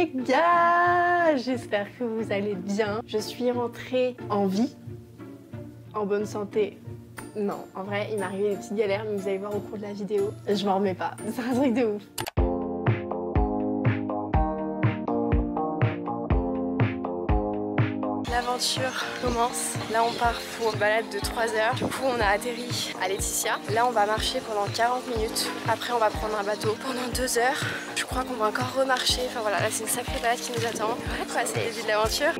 les gars, j'espère que vous allez bien. Je suis rentrée en vie, en bonne santé. Non, en vrai, il m'est arrivé des petites galères, mais vous allez voir au cours de la vidéo. Je m'en remets pas, c'est un truc de ouf. L'aventure commence. Là, on part pour une balade de 3 heures. Du coup, on a atterri à Laetitia. Là, on va marcher pendant 40 minutes. Après, on va prendre un bateau pendant 2 heures. Je crois qu'on va encore remarcher. Enfin voilà, là, c'est une sacrée balade qui nous attend. Ouais, quoi, c'est le début de l'aventure.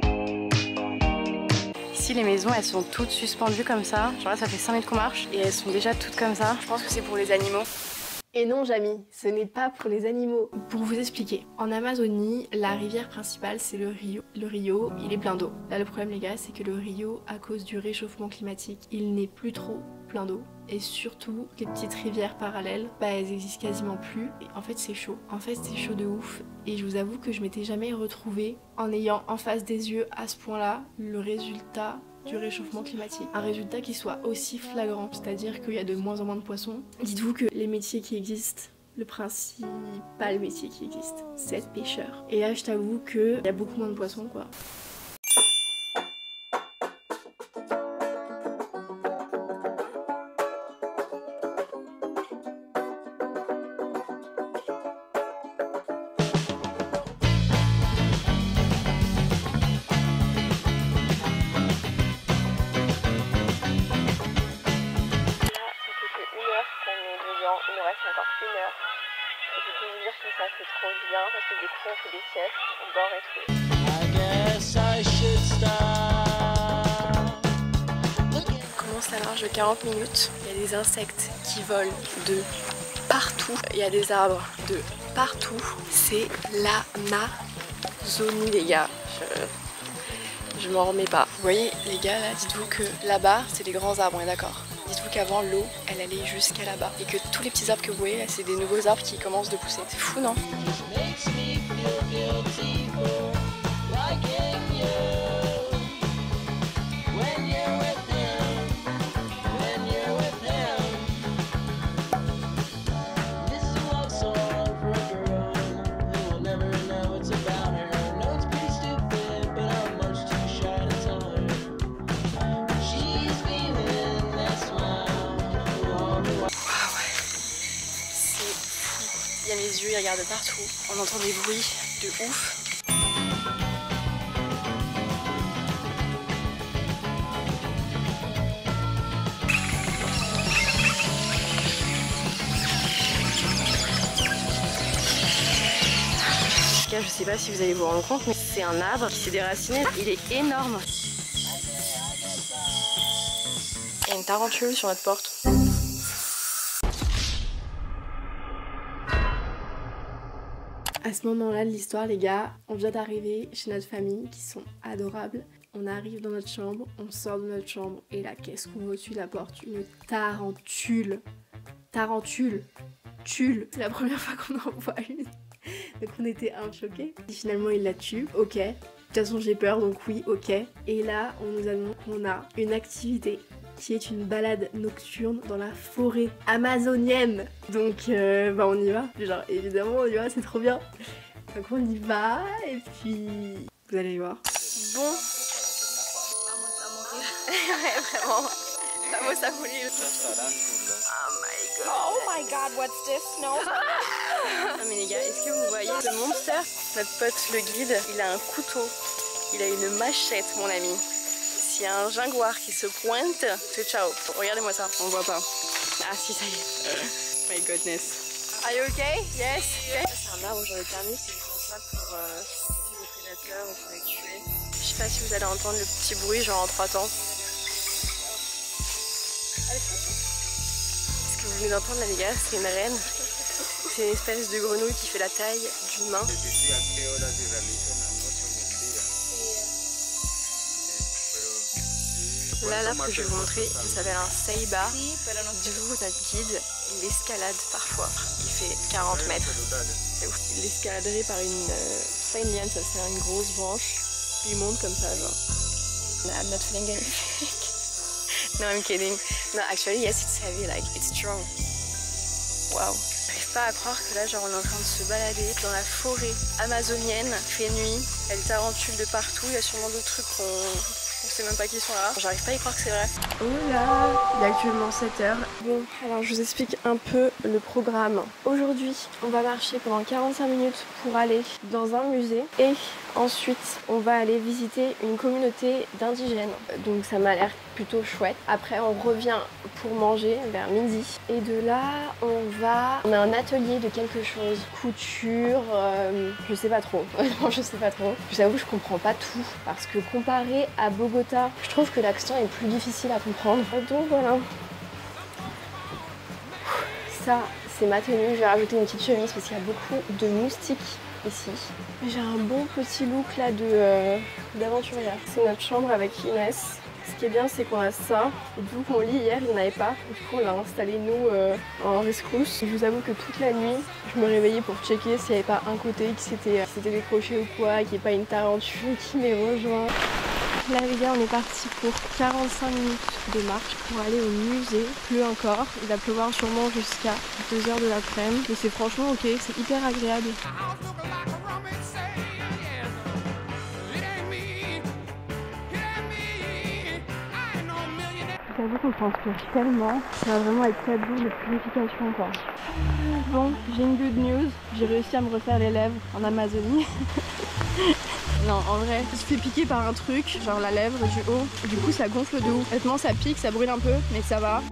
Ici, les maisons, elles sont toutes suspendues comme ça. Genre là, ça fait 5 minutes qu'on marche et elles sont déjà toutes comme ça. Je pense que c'est pour les animaux. Et non, Jamy, ce n'est pas pour les animaux. Pour vous expliquer, en Amazonie, la rivière principale, c'est le Rio. Le Rio, il est plein d'eau. Là, le problème, les gars, c'est que le Rio, à cause du réchauffement climatique, il n'est plus trop plein d'eau. Et surtout, les petites rivières parallèles, bah, elles existent quasiment plus. Et en fait, c'est chaud. En fait, c'est chaud de ouf. Et je vous avoue que je m'étais jamais retrouvée en ayant en face des yeux, à ce point-là, le résultat du réchauffement climatique. Un résultat qui soit aussi flagrant, c'est-à-dire qu'il y a de moins en moins de poissons. Dites-vous que les métiers qui existent, le principal métier qui existe, c'est être pêcheur. Et là, je t'avoue qu'il y a beaucoup moins de poissons, quoi. Il nous reste encore 1 heure. Et je peux vous dire que ça fait trop du bien parce que du coup on fait des siestes, on dort et tout. On commence la marche de 40 minutes. Il y a des insectes qui volent de partout. Il y a des arbres de partout. C'est l'Amazonie, les gars. Je m'en remets pas. Vous voyez les gars là, dites-vous que là-bas c'est des grands arbres, on est d'accord? Dites-vous qu'avant l'eau elle allait jusqu'à là-bas et que tous les petits arbres que vous voyez là c'est des nouveaux arbres qui commencent de pousser. C'est fou, non? Il y a mes yeux, ils regardent partout. On entend des bruits de ouf. Je sais pas si vous allez vous rendre compte, mais c'est un arbre qui s'est déraciné. Il est énorme. Il y a une tarentule sur notre porte. À ce moment-là de l'histoire, les gars, on vient d'arriver chez notre famille qui sont adorables. On arrive dans notre chambre, on sort de notre chambre et là, qu'est-ce qu'on voit au-dessus de la porte? Une tarentule. Tarentule. Tule. C'est la première fois qu'on en voit une. Donc on était un choqués. Et finalement, il la tue. Ok. De toute façon, j'ai peur, donc oui, ok. Et là, on nous annonce qu'on a une activité qui est une balade nocturne dans la forêt amazonienne. Donc bah on y va, genre évidemment on y va, c'est trop bien. Donc on y va et puis vous allez voir. Bon. Ouais vraiment. Vamos a mourir. Oh my god, what's this? No. Non mais les gars, est-ce que vous voyez ce monster? Notre pote le guide, il a un couteau, il a une machette mon ami. S'il y a un jaguar qui se pointe, c'est ciao. Regardez-moi ça, on voit pas. Ah si, ça y est. My goodness. Are you okay? Yes? Okay. C'est un arbre, j'en ai permis, c'est pour ça pour les prédateurs ou pour les tuer. Je sais pas si vous allez entendre le petit bruit, genre en 3 temps. Ce que vous venez d'entendre là les gars, c'est une reine. C'est une espèce de grenouille qui fait la taille d'une main. Là, l'arbre que je vais vous montrer, il s'appelle un Ceiba. Du coup, notre guide, il escalade parfois. Il fait 40 mètres. C'est ouf. Il escaladerait par une pas une liane, ça c'est une grosse branche. Puis il monte comme ça, genre. No, I'm not feeling anything. No, I'm kidding. No, actually, yes, it's heavy, like, it's strong. Wow. pas à croire que là genre on est en train de se balader dans la forêt amazonienne, il fait nuit, il y a des tarentules de partout, il y a sûrement d'autres trucs on sait même pas qui sont là. J'arrive pas à y croire que c'est vrai. Oh là, il est actuellement 7h. Bon, alors je vous explique un peu le programme. Aujourd'hui, on va marcher pendant 45 minutes pour aller dans un musée et ensuite on va aller visiter une communauté d'indigènes. Donc ça m'a l'air plutôt chouette. Après on revient pour manger vers midi et de là on a un atelier de quelque chose, couture, je sais pas trop. Non, je sais pas trop. Je vous avoue je comprends pas tout parce que comparé à Bogota, je trouve que l'accent est plus difficile à comprendre. Donc voilà. Ça c'est ma tenue. Je vais rajouter une petite chemise parce qu'il y a beaucoup de moustiques ici. J'ai un bon petit look là d'aventurière. C'est notre chambre avec Inès. Ce qui est bien c'est qu'on a ça. Et vu que mon lit hier il n'y en avait pas, du coup on l'a installé nous en rescousse. Je vous avoue que toute la nuit je me réveillais pour checker s'il n'y avait pas un côté qui s'était décroché ou quoi, qu'il n'y ait pas une tarentule qui m'ait rejoint. Là les gars on est parti pour 45 minutes de marche pour aller au musée. Il pleut encore, il va pleuvoir sûrement jusqu'à 2h de l'après-midi. Mais c'est franchement ok, c'est hyper agréable. J'avoue qu'on transpire tellement, ça va vraiment être 4 jours de purification quoi. Bon, j'ai une good news, j'ai réussi à me refaire les lèvres en Amazonie. Non, en vrai, je me suis fait piquer par un truc, genre la lèvre du haut, du coup ça gonfle de ouf. Honnêtement ça pique, ça brûle un peu, mais ça va.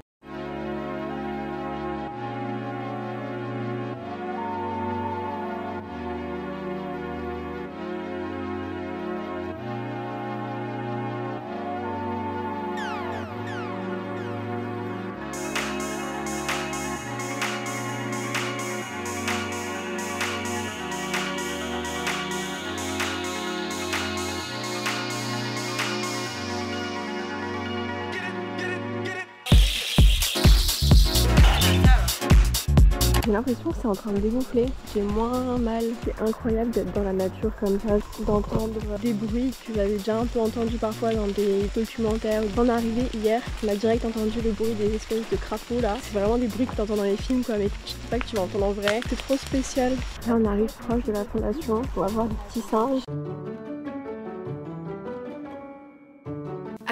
J'ai l'impression que c'est en train de dégonfler, j'ai moins mal. C'est incroyable d'être dans la nature comme ça, d'entendre des bruits que j'avais déjà un peu entendus parfois dans des documentaires. Quand on est arrivé hier, on a direct entendu le bruit des espèces de crapauds là. C'est vraiment des bruits que tu entends dans les films quoi, mais je sais pas que tu vas entendre en vrai. C'est trop spécial. Là on arrive proche de la fondation, on va voir des petits singes.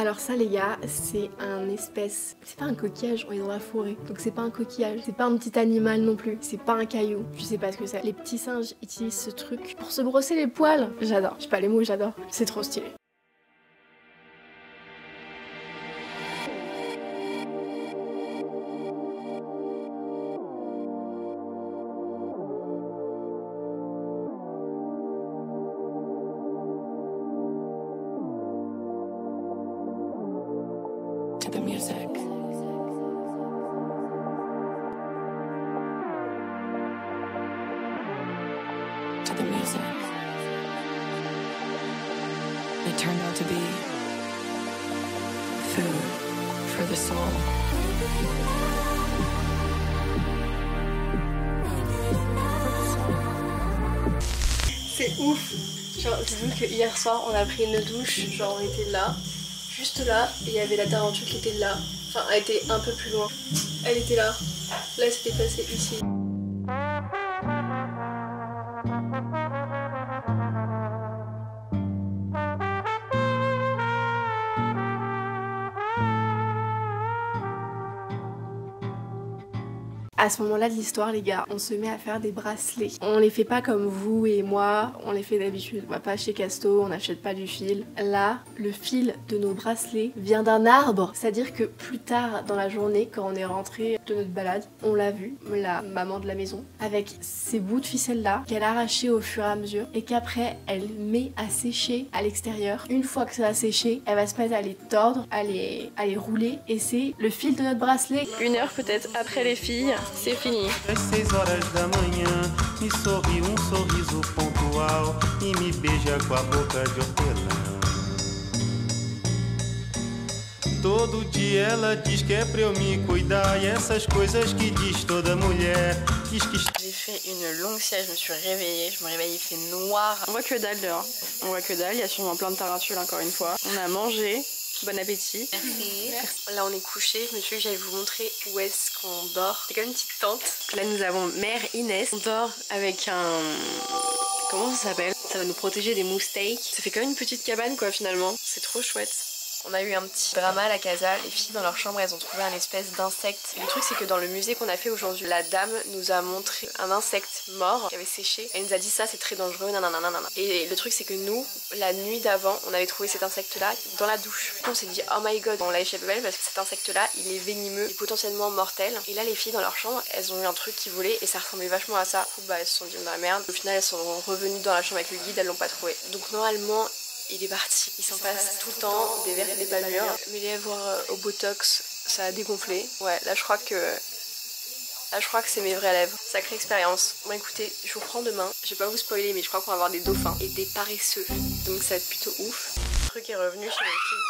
Alors ça les gars, c'est un espèce, c'est pas un coquillage, on est dans la forêt, donc c'est pas un coquillage, c'est pas un petit animal non plus, c'est pas un caillou, je sais pas ce que c'est. Les petits singes utilisent ce truc pour se brosser les poils, j'adore, je sais pas les mots, j'adore, c'est trop stylé. To the music. To the music. It turned out to be food for the soul. C'est ouf. Genre, j'ai vu que hier soir on a pris une douche, genre on était là. Juste là, et il y avait la tarentule qui était là. Enfin, elle était un peu plus loin. Elle était là. Là, c'était passé ici. À ce moment-là de l'histoire, les gars, on se met à faire des bracelets. On les fait pas comme vous et moi, on les fait d'habitude. On va pas chez Casto, on n'achète pas du fil. Là, le fil de nos bracelets vient d'un arbre. C'est-à-dire que plus tard dans la journée, quand on est rentré de notre balade, on l'a vu, la maman de la maison, avec ces bouts de ficelle-là qu'elle a arrachés au fur et à mesure et qu'après, elle met à sécher à l'extérieur. Une fois que ça a séché, elle va se mettre à les tordre, à les rouler et c'est le fil de notre bracelet. 1 heure peut-être après les filles. C'est fini. Às 6 horas da manhã, me sorri sorriso pontual e me beija com a boca de hortelã. Todo dia ela diz que é pra eu me cuidar e essas coisas que diz toda mulher. Diz que j'ai fait une longue sieste, je me suis réveillée, je me réveille, il fait noir. On voit que dalle dehors, on voit que dalle, il y a sûrement plein de tarentules encore une fois. On a mangé, Bon appétit. Merci. Là on est couché, je me suis dit que j'allais vous montrer où est-ce qu'on dort. C'est comme une petite tente. Là nous avons mère Inès. On dort avec un... Comment ça s'appelle? Ça va nous protéger des moustiques. Ça fait comme une petite cabane quoi finalement. C'est trop chouette. On a eu un petit drama à la casa, les filles dans leur chambre elles ont trouvé un espèce d'insecte. Le truc c'est que dans le musée qu'on a fait aujourd'hui, la dame nous a montré un insecte mort qui avait séché. Elle nous a dit ça c'est très dangereux, nanana. Et le truc c'est que nous, la nuit d'avant, on avait trouvé cet insecte là dans la douche. On s'est dit oh my god, on l'a échappé belle parce que cet insecte là il est venimeux et potentiellement mortel. Et là les filles dans leur chambre, elles ont eu un truc qui volait et ça ressemblait vachement à ça. Du coup, elles se sont dit dans la merde. Au final elles sont revenues dans la chambre avec le guide, elles l'ont pas trouvé. Donc normalement il est parti, il s'en passe tout le temps, des verres et des palmures. Mes lèvres au botox, ça a dégonflé. Ouais, là je crois que c'est mes vraies lèvres. Sacrée expérience. Bon écoutez, je vous reprends demain. Je vais pas vous spoiler, mais je crois qu'on va avoir des dauphins et des paresseux. Donc ça va être plutôt ouf. Le truc est revenu chez les filles.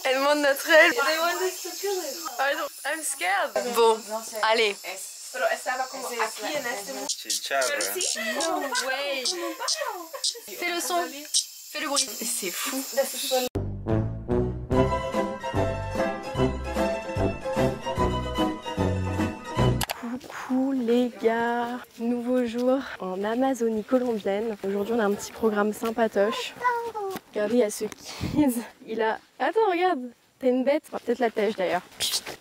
Elle demande notre aide. I'm scared. Bon, allez. No way. Fais le son. Fais le bruit. C'est fou. Coucou les gars, nouveau jour en Amazonie colombienne. Aujourd'hui on a un petit programme sympatoche. Regardez, il y a ce kid, il a... Attends, regarde, t'as une bête. Peut-être la pêche d'ailleurs.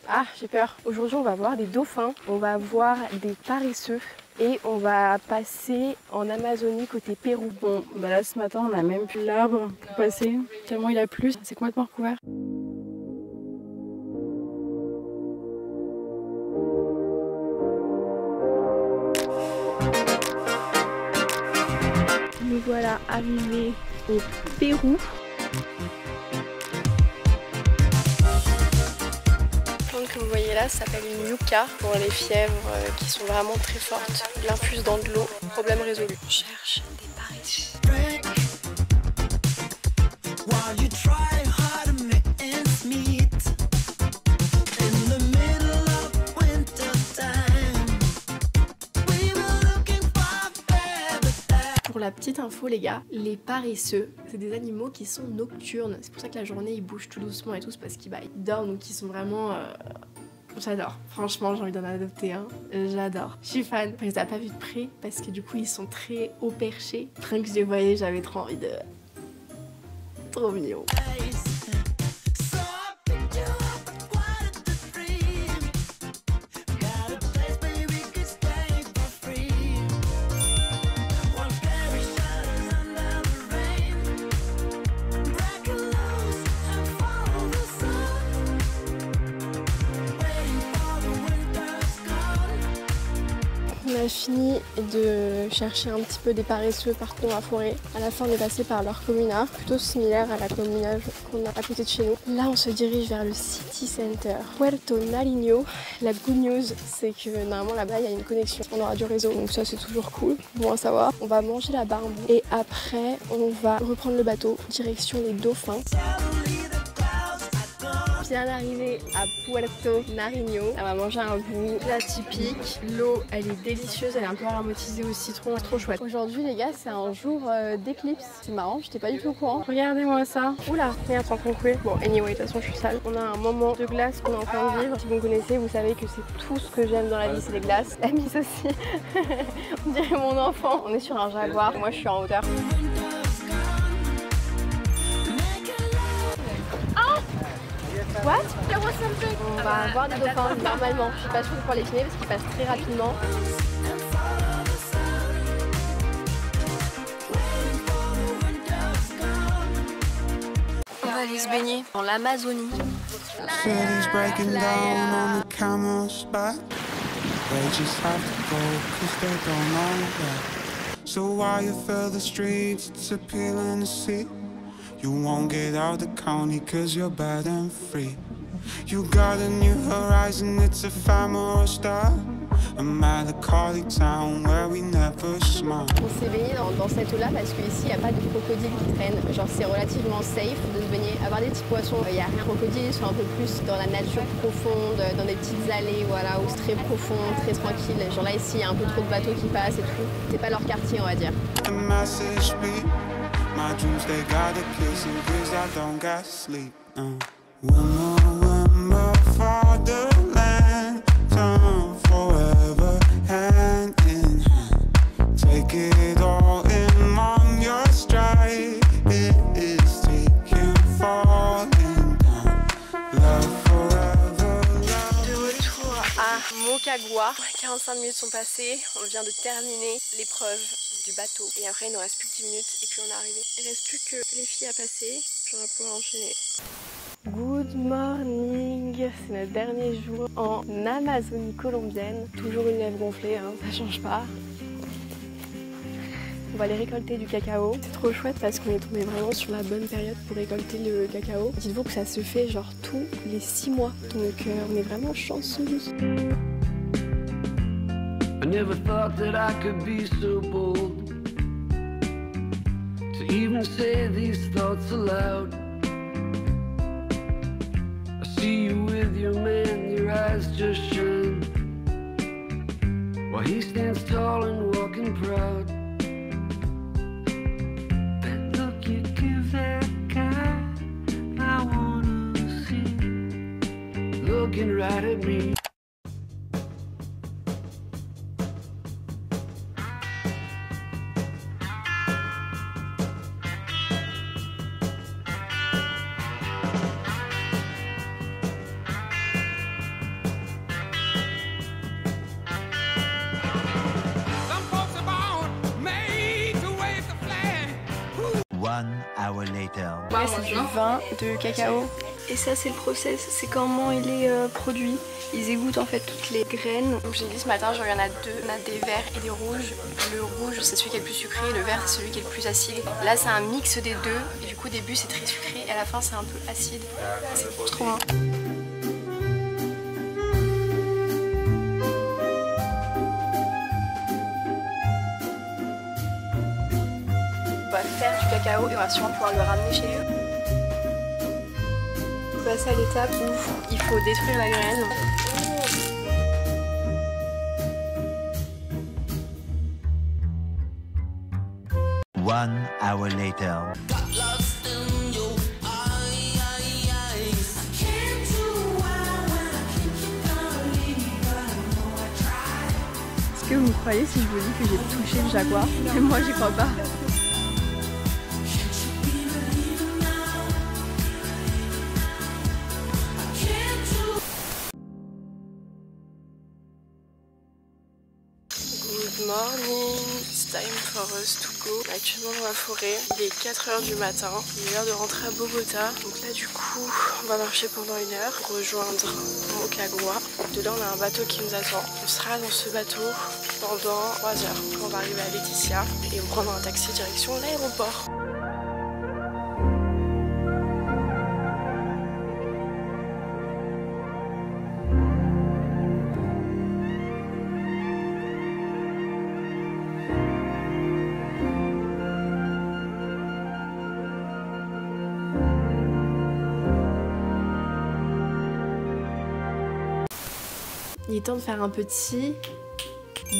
Ah, j'ai peur. Aujourd'hui on va voir des dauphins, on va voir des paresseux et on va passer en Amazonie côté Pérou. Bon, bah là ce matin on a même plus l'arbre pour passer, tellement il a plu, c'est complètement recouvert. Nous voilà arrivés au Pérou. La plante que vous voyez là s'appelle une yucca pour les fièvres qui sont vraiment très fortes. Je l'infuse dans de l'eau, problème résolu. On cherche des paresseux. Pour la petite info les gars, les paresseux, c'est des animaux qui sont nocturnes. C'est pour ça que la journée ils bougent tout doucement et tout, c'est parce qu'ils dorment, donc ils sont vraiment... J'adore. Franchement j'ai envie d'en adopter un. J'adore. Je suis fan. Je les ai pas vus de près parce que du coup ils sont très haut perchés. Rien que je les voyais j'avais trop envie de... Trop mignon. On a fini de chercher un petit peu des paresseux partout dans la forêt. À la fin on est passé par leur comuna, plutôt similaire à la communage qu'on a à côté de chez nous. Là on se dirige vers le City Center, Puerto Nariño. La good news c'est que normalement là-bas il y a une connexion, on aura du réseau donc ça c'est toujours cool, bon à savoir. On va manger la barbue et après on va reprendre le bateau direction les dauphins. Bien arrivé à Puerto Nariño. On va manger un bout plat typique. L'eau, elle est délicieuse, elle est un peu aromatisée au citron, c'est trop chouette. Aujourd'hui les gars, c'est un jour d'éclipse. C'est marrant, j'étais pas du tout au courant. Regardez-moi ça. Oula, merde, sans conclure. Bon, anyway, de toute façon, je suis sale. On a un moment de glace qu'on est en train de vivre. Si vous me connaissez, vous savez que c'est tout ce que j'aime dans la vie, c'est les glaces. La mise aussi. On dirait mon enfant. On est sur un jaguar. Moi, je suis en hauteur. What? On va voir des dauphins normalement. Je suis pas sûre de pouvoir les filmer parce qu'ils passent très rapidement. On va aller se baigner dans l'Amazonie. You won't get out the county cause you're bad and free. You got a new horizon, it's a fame or a star. a melancholy town where we never smile. On s'est baigné dans cette eau-là parce qu'ici, il n'y a pas de crocodiles qui traînent. Genre, c'est relativement safe de se baigner. À part des petits poissons, il n'y a rien. Les crocodiles sont un peu plus dans la nature profonde, dans des petites allées, voilà, où c'est très profond, très tranquille. Genre là, ici, il y a un peu trop de bateaux qui passent et tout. C'est pas leur quartier, on va dire. The message beat, my dreams they gotta kiss and cause I don't got sleep. When fatherland turn forever hand in hand. Take it all in on your stride. It is taking falling down. Love forever. De retour à Moncagua. 45 minutes sont passées. On vient de terminer l'épreuve du bateau. Et après, il nous reste plus que 10 minutes et puis on est arrivé. Il reste plus que les filles à passer. Puis on va pouvoir enchaîner. Good morning, c'est notre dernier jour en Amazonie colombienne. Toujours une lèvre gonflée, hein, ça change pas. On va aller récolter du cacao. C'est trop chouette parce qu'on est tombé vraiment sur la bonne période pour récolter le cacao. Dites-vous que ça se fait genre tous les 6 mois. Donc on est vraiment chanceux. I never thought that I could be so bold to even say these thoughts aloud. See you with your man, your eyes just shine, while he stands tall and walking proud. That look you give that guy, I wanna see, looking right at me. Là c'est du vin de cacao et ça c'est le process, c'est comment il est produit. Ils égouttent en fait toutes les graines. Comme j'ai dit ce matin, genre il y en a deux, on a des verts et des rouges. Le rouge c'est celui qui est le plus sucré, le vert c'est celui qui est le plus acide. Là c'est un mix des deux et du coup au début c'est très sucré et à la fin c'est un peu acide. C'est trop bon. On va faire du cacao et on va sûrement pouvoir le ramener chez eux. On passe à l'étape où il faut détruire la graine. One hour later. Est-ce que vous me croyez si je vous dis que j'ai touché le jaguar? Même moi j'y crois pas. Good morning, it's time for us to go. Actuellement dans la forêt, il est 4h du matin, il est l'heure de rentrer à Bogota. Donc là du coup, on va marcher pendant 1 heure pour rejoindre Moncagua. De là on a un bateau qui nous attend. On sera dans ce bateau pendant 3 heures. On va arriver à Leticia et on prendra un taxi direction l'aéroport. Il est temps de faire un petit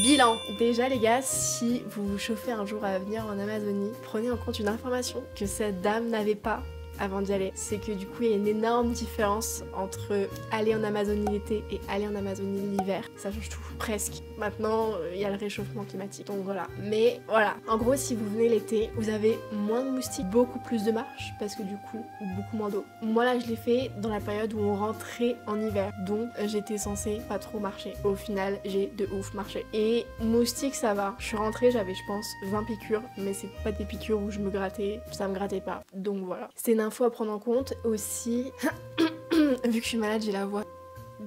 bilan. Déjà les gars, si vous vous chauffez un jour à venir en Amazonie, prenez en compte une information que cette dame n'avait pas avant d'y aller. C'est que du coup il y a une énorme différence entre aller en Amazonie l'été et aller en Amazonie l'hiver. Ça change tout, presque. Maintenant il y a le réchauffement climatique, donc voilà. Mais voilà, en gros si vous venez l'été, vous avez moins de moustiques, beaucoup plus de marche, parce que du coup beaucoup moins d'eau. Moi là je l'ai fait dans la période où on rentrait en hiver, donc j'étais censée pas trop marcher. Au final j'ai de ouf marché. Et moustiques ça va, je suis rentrée, j'avais je pense 20 piqûres, mais c'est pas des piqûres où je me grattais, ça me grattait pas. Donc voilà, c'est une info à prendre en compte aussi. Vu que je suis malade, j'ai la voix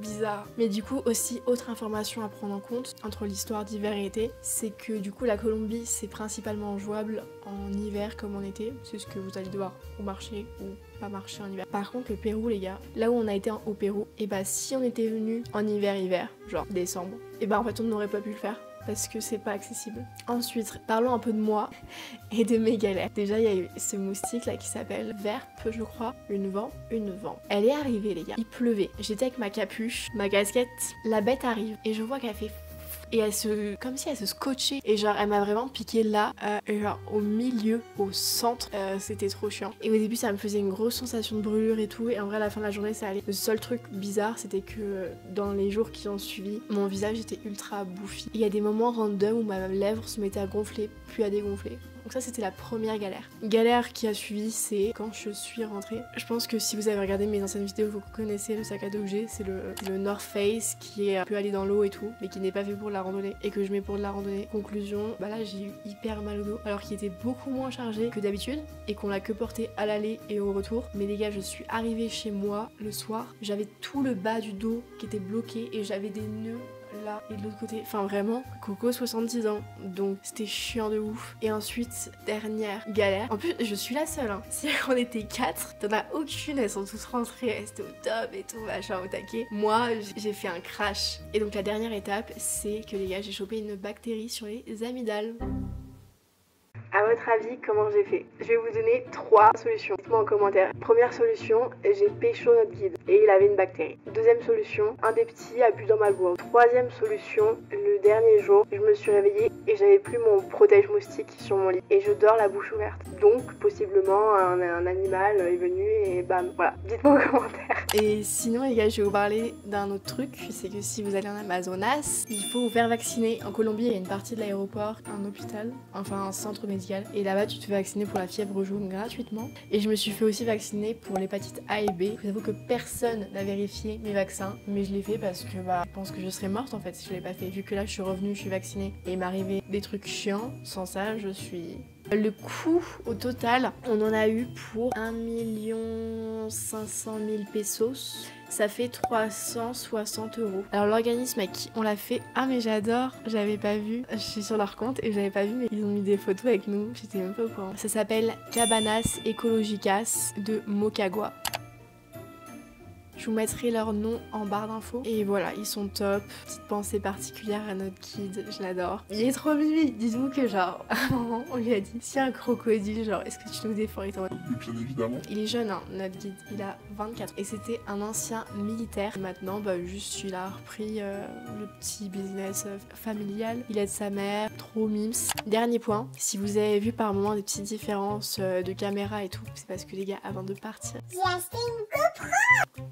bizarre. Mais du coup aussi autre information à prendre en compte entre l'histoire d'hiver et été, c'est que du coup la Colombie c'est principalement jouable en hiver comme en été, c'est ce que vous allez devoir ou marcher ou pas marcher en hiver. Par contre le Pérou les gars, là où on a été au Pérou, et bah si on était venu en hiver, genre décembre, et bah en fait on n'aurait pas pu le faire. Parce que c'est pas accessible. Ensuite, parlons un peu de moi et de mes galères. Déjà, il y a eu ce moustique là qui s'appelle Verpe, je crois. Une vent. Elle est arrivée, les gars. Il pleuvait. J'étais avec ma capuche, ma casquette. La bête arrive et je vois qu'elle fait et comme si elle se scotchait et genre elle m'a vraiment piqué là, genre au milieu, au centre, c'était trop chiant. Et au début ça me faisait une grosse sensation de brûlure et tout, et en vrai à la fin de la journée ça allait. Le seul truc bizarre c'était que dans les jours qui ont suivi, mon visage était ultra bouffi. Il y a des moments random où ma lèvre se mettait à gonfler, puis à dégonfler. Donc ça c'était la première galère. Galère qui a suivi, c'est quand je suis rentrée. Je pense que si vous avez regardé mes anciennes vidéos, vous connaissez le sac à dos que j'ai, c'est le North Face qui peut aller dans l'eau et tout, mais qui n'est pas fait pour la randonnée et que je mets pour de la randonnée. Conclusion, bah là j'ai eu hyper mal au dos alors qu'il était beaucoup moins chargé que d'habitude et qu'on l'a que porté à l'aller et au retour. Mais les gars, je suis arrivée chez moi le soir, j'avais tout le bas du dos qui était bloqué et j'avais des nœuds là et de l'autre côté, enfin vraiment Coco 70 ans, donc c'était chiant de ouf. Et ensuite dernière galère, en plus je suis la seule hein. Si on était 4, t'en as aucune, elles sont toutes rentrées, elles étaient au top et tout machin au taquet. Moi j'ai fait un crash. Et donc la dernière étape c'est que les gars, j'ai chopé une bactérie sur les amygdales. À votre avis, comment j'ai fait? Je vais vous donner 3 solutions. Dites-moi en commentaire. Première solution, j'ai pécho notre guide et il avait une bactérie. Deuxième solution, un des petits a bu dans ma boîte. Troisième solution, le dernier jour, je me suis réveillée et j'avais plus mon protège moustique sur mon lit. Et je dors la bouche ouverte. Donc, possiblement, un animal est venu et bam, voilà. Dites-moi en commentaire. Et sinon, les gars, je vais vous parler d'un autre truc. C'est que si vous allez en Amazonas, il faut vous faire vacciner. En Colombie, il y a une partie de l'aéroport, un hôpital, enfin un centre médical. Et là-bas, tu te fais vacciner pour la fièvre jaune gratuitement. Et je me suis fait aussi vacciner pour l'hépatite A et B. Je vous avoue que personne n'a vérifié mes vaccins, mais je l'ai fait parce que je pense que je serais morte en fait si je l'ai pas fait. Vu que là, je suis revenue, je suis vaccinée et il m'est arrivé des trucs chiants. Sans ça, je suis... Le coût au total, on en a eu pour 1 500 000 pesos. Ça fait 360 €. Alors l'organisme à qui on l'a fait, ah mais j'adore, j'avais pas vu, je suis sur leur compte et j'avais pas vu mais ils ont mis des photos avec nous, j'étais même pas au courant. Ça s'appelle Cabanas Ecológicas de Moquegua. Je vous mettrai leur nom en barre d'infos. Et voilà, ils sont top. Petite pensée particulière à notre guide, je l'adore. Il est trop mimi. Dites-vous que genre, à un moment, on lui a dit, si un crocodile, genre, est-ce que tu nous défends? Bien évidemment. Il est jeune, hein, notre guide. Il a 24. Et c'était un ancien militaire. Et maintenant, juste, il a repris le petit business familial. Il aide sa mère, trop mimes. Dernier point, si vous avez vu par moment des petites différences de caméra et tout, c'est parce que les gars, avant de partir, j'ai acheté une GoPro.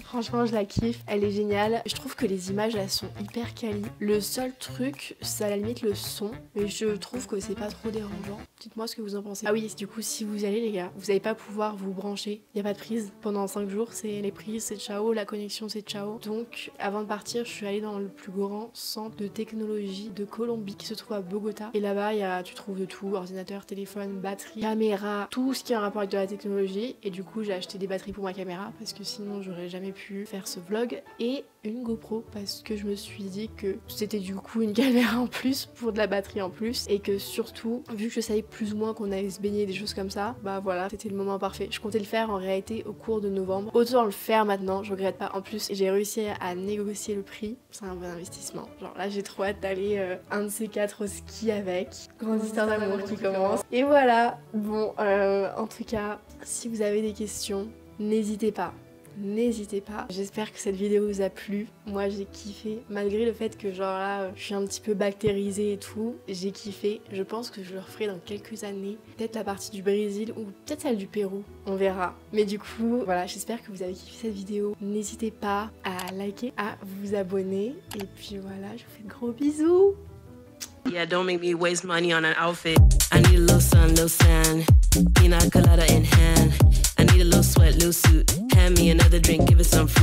Franchement, je la kiffe, elle est géniale. Je trouve que les images, elles sont hyper quali. Le seul truc, c'est à la limite le son. Mais je trouve que c'est pas trop dérangeant. Dites-moi ce que vous en pensez. Ah oui, du coup, si vous y allez, les gars, vous n'allez pas pouvoir vous brancher. Il n'y a pas de prise. Pendant 5 jours, c'est les prises, c'est ciao. La connexion, c'est ciao. Donc, avant de partir, je suis allée dans le plus grand centre de technologie de Colombie qui se trouve à Bogota. Et là-bas, tu trouves de tout. Ordinateur, téléphone, batterie, caméra, tout ce qui a un rapport avec de la technologie. Et du coup, j'ai acheté des batteries pour ma caméra parce que sinon, j'aurais jamais pu faire ce vlog, et une GoPro parce que je me suis dit que c'était du coup une caméra en plus pour de la batterie en plus, et que surtout vu que je savais plus ou moins qu'on allait se baigner, des choses comme ça, bah voilà, c'était le moment parfait. Je comptais le faire en réalité au cours de novembre, autant le faire maintenant, je regrette pas. En plus j'ai réussi à négocier le prix, c'est un bon investissement. Genre là j'ai trop hâte d'aller un de ces 4 au ski avec. Grande histoire d'amour qui commence. Et voilà, bon en tout cas si vous avez des questions, n'hésitez pas. N'hésitez pas. J'espère que cette vidéo vous a plu. Moi j'ai kiffé. Malgré le fait que genre là je suis un petit peu bactérisée et tout, j'ai kiffé. Je pense que je le referai dans quelques années. Peut-être la partie du Brésil ou peut-être celle du Pérou. On verra. Mais du coup voilà, j'espère que vous avez kiffé cette vidéo. N'hésitez pas à liker, à vous abonner. Et puis voilà, je vous fais de gros bisous. Yeah, don't make me waste money on an outfit. I need a little sun, little sand. Pina colada in hand. I need a little sweat, little suit. Hand me another drink, give it some fruit.